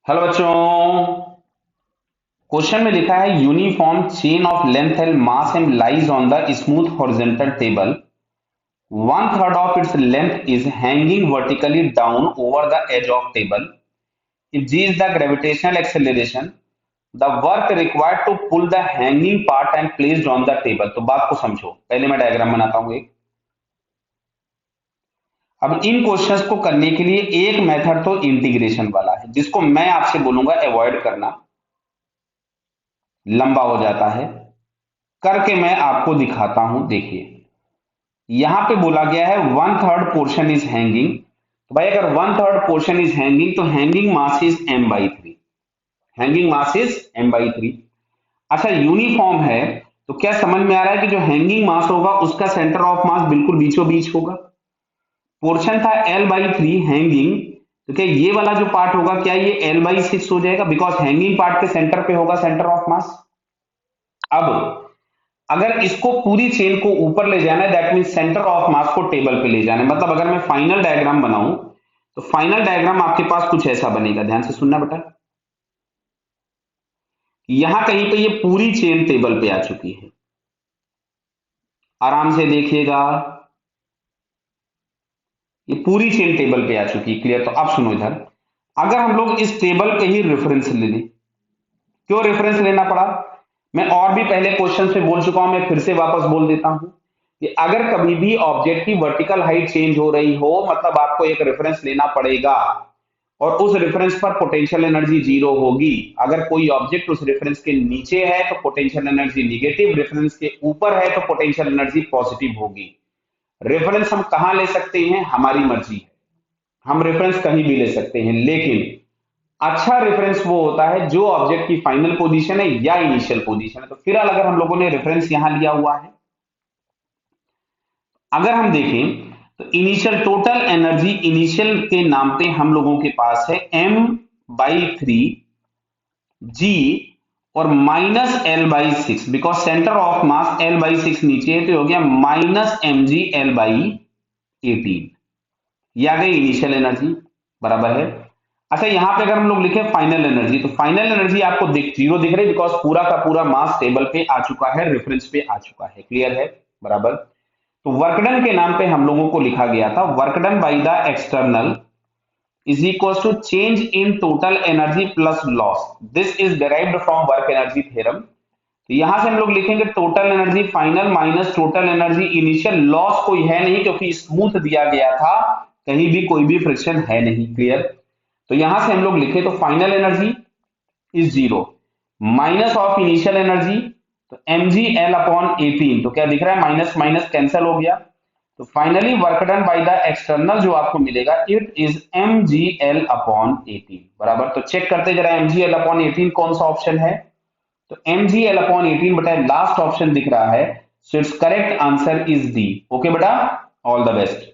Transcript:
Hello बच्चों। Question में लिखा है uniform chain of length and mass and lies on the smooth horizontal table. One third of its length is hanging vertically down over the edge of table. If g is the gravitational acceleration, the work required to pull the hanging part and placed on the table. तो बात को समझो, पहले मैं diagram बनाता हूं एक। अब इन क्वेश्चंस को करने के लिए एक मेथड तो इंटीग्रेशन वाला है, जिसको मैं आपसे बोलूंगा अवॉइड करना, लंबा हो जाता है। करके मैं आपको दिखाता हूं। देखिए, यहां पे बोला गया है one third portion is hanging. तो भाई अगर one third portion is hanging तो hanging mass is m/3। Hanging mass is m/3। अच्छा, यूनिफॉर्म है तो क्या समझ में आ रहा है कि जो हैंगिंग मास होगा उसका सेंटर ऑफ मास बिल्कुल बीचों बीच होगा। पोर्शन था l/3 हैंगिंग, तो क्या ये वाला जो पार्ट होगा क्या ये l/6 हो जाएगा, बिकॉज हैंगिंग पार्ट के सेंटर पे होगा सेंटर ऑफ मास। अब अगर इसको पूरी चेन को ऊपर ले जाना है, that mean centre of mass को टेबल पे ले जाना है। मतलब अगर मैं फाइनल डायग्राम बनाऊं तो फाइनल डायग्राम आपके पास कुछ ऐसा बनेगा। ध्यान से सुनना बेटा, यहां कहीं पे ये पूरी चेन टेबल पे आ चुकी है। आराम से देखिएगा, ये पूरी चेन टेबल पे आ चुकी है। क्लियर? तो अब सुनो इधर, अगर हम लोग इस टेबल पे ही रेफरेंस ले लें। क्यों रेफरेंस लेना पड़ा? मैं और भी पहले क्वेश्चन पे बोल चुका हूं, मैं फिर से वापस बोल देता हूं कि अगर कभी भी ऑब्जेक्ट की वर्टिकल हाइट चेंज हो रही हो, मतलब आपको एक रेफरेंस लेना पड़ेगा और उस रेफरेंस पर पोटेंशियल एनर्जी जीरो होगी। अगर कोई ऑब्जेक्ट उस रेफरेंस के नीचे है तो पोटेंशियल एनर्जी निगेटिव, रेफरेंस के ऊपर है तो पोटेंशियल एनर्जी पॉजिटिव होगी। रेफरेंस हम कहां ले सकते हैं? हमारी मर्जी है, हम रेफरेंस कहीं भी ले सकते हैं, लेकिन अच्छा रेफरेंस वो होता है जो ऑब्जेक्ट की फाइनल पोजीशन है या इनिशियल पोजीशन है। तो फिलहाल अगर हम लोगों ने रेफरेंस यहां लिया हुआ है, अगर हम देखें तो इनिशियल टोटल एनर्जी इनिशियल के नाम पे हम लोगों के पास है m/3 g और -l/6, because centre of mass l/6 नीचे है, तो हो गया -mg/l/18। ये आ गई इनिशियल एनर्जी, बराबर है। अच्छा, यहां पे अगर हम लोग लिखे फाइनल एनर्जी, तो फाइनल एनर्जी आपको जीरो दिख रही है, बिकॉज पूरा का पूरा मास टेबल पे आ चुका है, रेफरेंस पे आ चुका है। क्लियर है? बराबर। तो वर्कडन के नाम पे हम लोगों को लिखा गया था work done by the external is equal to change in total energy plus loss. This is derived from work energy theorem. तो यहां से हम लोग लिखेंगे total energy final minus total energy initial. Loss कोई है नहीं क्योंकि स्मूथ दिया गया था, कहीं भी कोई भी फ्रिक्शन है नहीं। क्लियर? तो यहां से हम लोग लिखे तो final energy is zero, minus of initial energy, तो mg/l/18। तो क्या दिख रहा है? माइनस माइनस कैंसिल हो गया। तो finally work done by the external जो आपको मिलेगा इट इज mgl/18। बराबर। तो चेक करते जरा mgl/18 कौन सा ऑप्शन है। तो mgl/18 बेटा लास्ट ऑप्शन दिख रहा है, so it's correct answer is D. Okay बेटा, ऑल द बेस्ट।